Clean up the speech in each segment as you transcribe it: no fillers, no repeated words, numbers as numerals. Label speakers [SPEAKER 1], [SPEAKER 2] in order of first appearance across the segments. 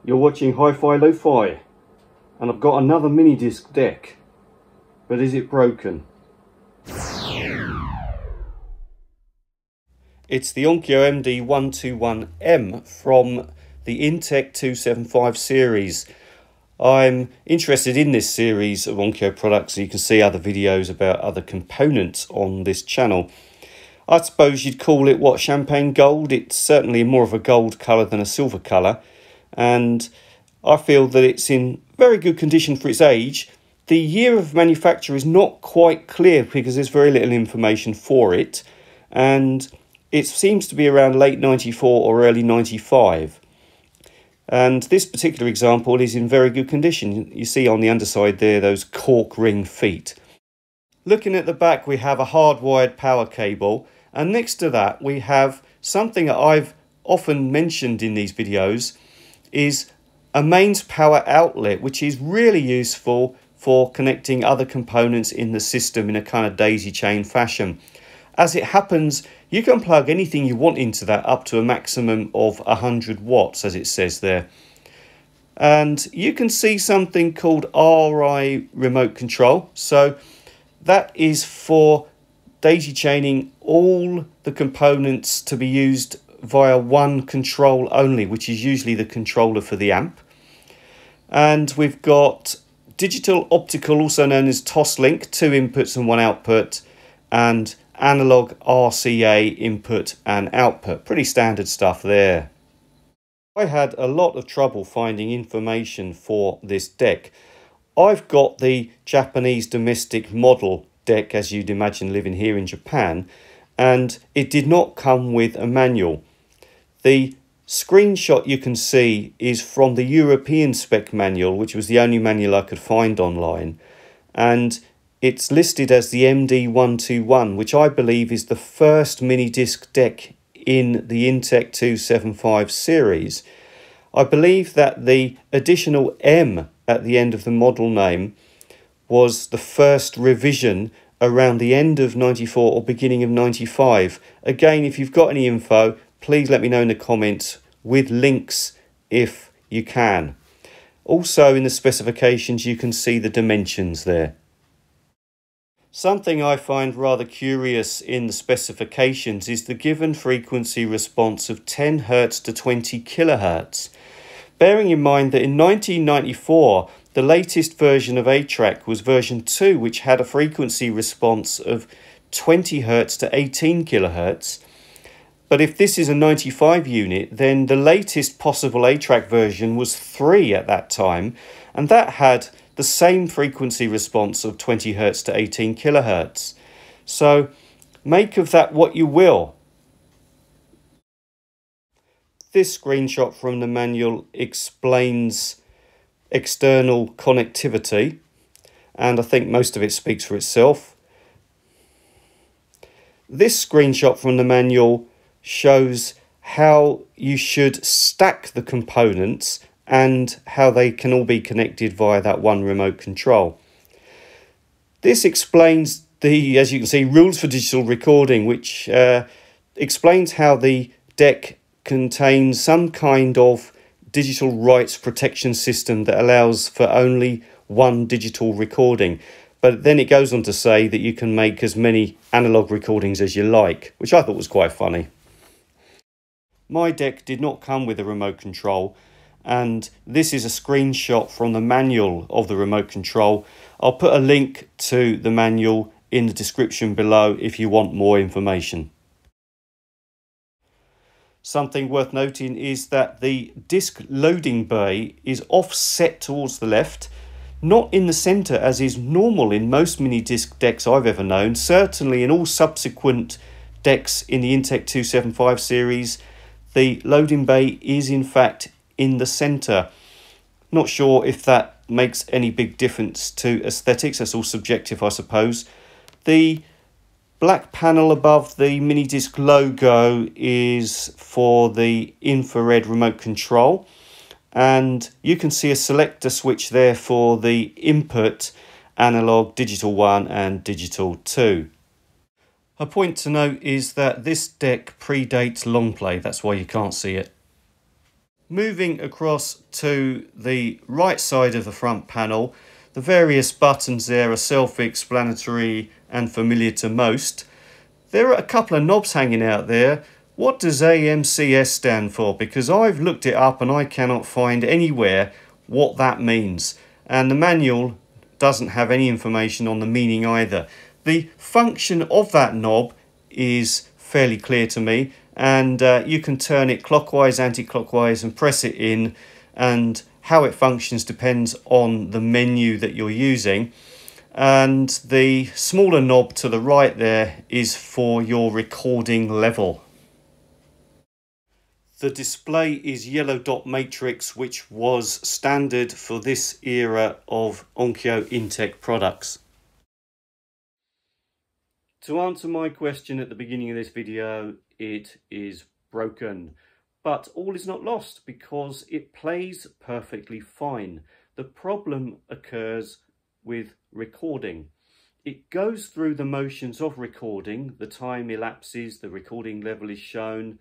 [SPEAKER 1] You're watching Hi-Fi Lo-Fi, and I've got another mini disc deck, but is it broken? It's the Onkyo MD-121M from the INTEC275 series. I'm interested in this series of Onkyo products, so you can see other videos about other components on this channel. I suppose you'd call it, what, champagne gold? It's certainly more of a gold colour than a silver colour, and I feel that it's in very good condition for its age. The year of manufacture is not quite clear because there's very little information for it, and it seems to be around late 94 or early 95. And this particular example is in very good condition. You see on the underside there those cork ring feet. Looking at the back, we have a hardwired power cable, and next to that we have something that I've often mentioned in these videos, is a mains power outlet, which is really useful for connecting other components in the system in a kind of daisy chain fashion. As it happens, you can plug anything you want into that up to a maximum of 100 watts, as it says there. And you can see something called RI remote control. So that is for daisy chaining all the components to be used via one control only, which is usually the controller for the amp. And we've got digital optical, also known as TOC link, 2 inputs and 1 output, and analog RCA input and output. Pretty standard stuff there. I had a lot of trouble finding information for this deck. I've got the Japanese domestic model deck, as you'd imagine living here in Japan, and it did not come with a manual. The screenshot you can see is from the European spec manual, which was the only manual I could find online, and it's listed as the MD-121, which I believe is the first mini disc deck in the INTEC275 series. I believe that the additional M at the end of the model name was the first revision around the end of 94 or beginning of 95. Again, if you've got any info, please let me know in the comments with links if you can. Also in the specifications you can see the dimensions there. Something I find rather curious in the specifications is the given frequency response of 10 Hz to 20 kHz. Bearing in mind that in 1994 the latest version of A-Track was version 2, which had a frequency response of 20 Hz to 18 kHz. But if this is a 95 unit, then the latest possible A-Track version was 3 at that time, and that had the same frequency response of 20 Hz to 18 kHz. So make of that what you will. This screenshot from the manual explains external connectivity, and I think most of it speaks for itself. This screenshot from the manual shows how you should stack the components and how they can all be connected via that one remote control. This explains the, as you can see, rules for digital recording, which explains how the deck contains some kind of digital rights protection system that allows for only one digital recording. But then it goes on to say that you can make as many analog recordings as you like, which I thought was quite funny. My deck did not come with a remote control, and this is a screenshot from the manual of the remote control. I'll put a link to the manual in the description below if you want more information. Something worth noting is that the disc loading bay is offset towards the left, not in the centre as is normal in most mini disc decks I've ever known. Certainly in all subsequent decks in the INTEC275 series, the loading bay is in fact in the centre. Not sure if that makes any big difference to aesthetics. That's all subjective, I suppose. The black panel above the mini disc logo is for the infrared remote control, and you can see a selector switch there for the input analog, digital 1 and digital 2. A point to note is that this deck predates long play, that's why you can't see it. Moving across to the right side of the front panel, the various buttons there are self-explanatory and familiar to most. There are a couple of knobs hanging out there. What does AMCS stand for? Because I've looked it up and I cannot find anywhere what that means. And the manual doesn't have any information on the meaning either. The function of that knob is fairly clear to me, and you can turn it clockwise, anti-clockwise and press it in, and how it functions depends on the menu that you're using. And the smaller knob to the right there is for your recording level. The display is yellow dot matrix, which was standard for this era of Onkyo INTEC products. To answer my question at the beginning of this video, it is broken. But all is not lost because it plays perfectly fine. The problem occurs with recording. It goes through the motions of recording, the time elapses, the recording level is shown,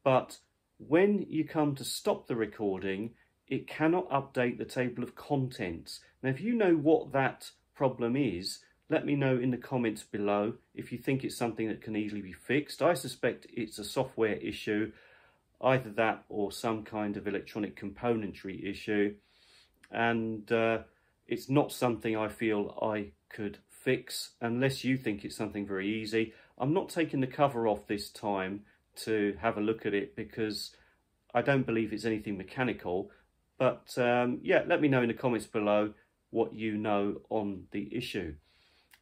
[SPEAKER 1] but when you come to stop the recording, it cannot update the table of contents. Now, if you know what that problem is, let me know in the comments below if you think it's something that can easily be fixed. I suspect it's a software issue, either that or some kind of electronic componentry issue, and it's not something I feel I could fix unless you think it's something very easy. I'm not taking the cover off this time to have a look at it because I don't believe it's anything mechanical, but yeah, let me know in the comments below what you know on the issue.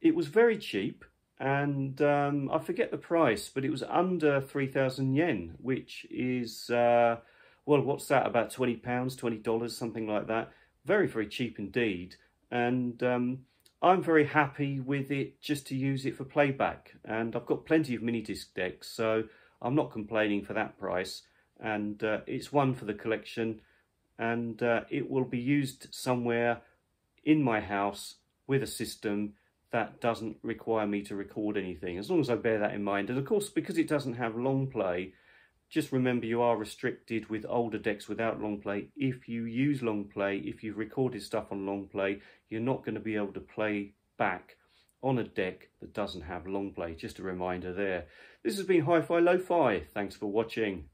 [SPEAKER 1] It was very cheap, and I forget the price, but it was under 3,000 yen, which is, well, what's that, about £20, $20, something like that. Very, very cheap indeed, and I'm very happy with it just to use it for playback, and I've got plenty of minidisc decks, so I'm not complaining for that price, and it's one for the collection, and it will be used somewhere in my house with a system that doesn't require me to record anything, as long as I bear that in mind. And of course, because it doesn't have long play, just remember you are restricted with older decks without long play. If you use long play, if you've recorded stuff on long play, you're not going to be able to play back on a deck that doesn't have long play. Just a reminder there. This has been Hi-Fi Lo-Fi. Thanks for watching.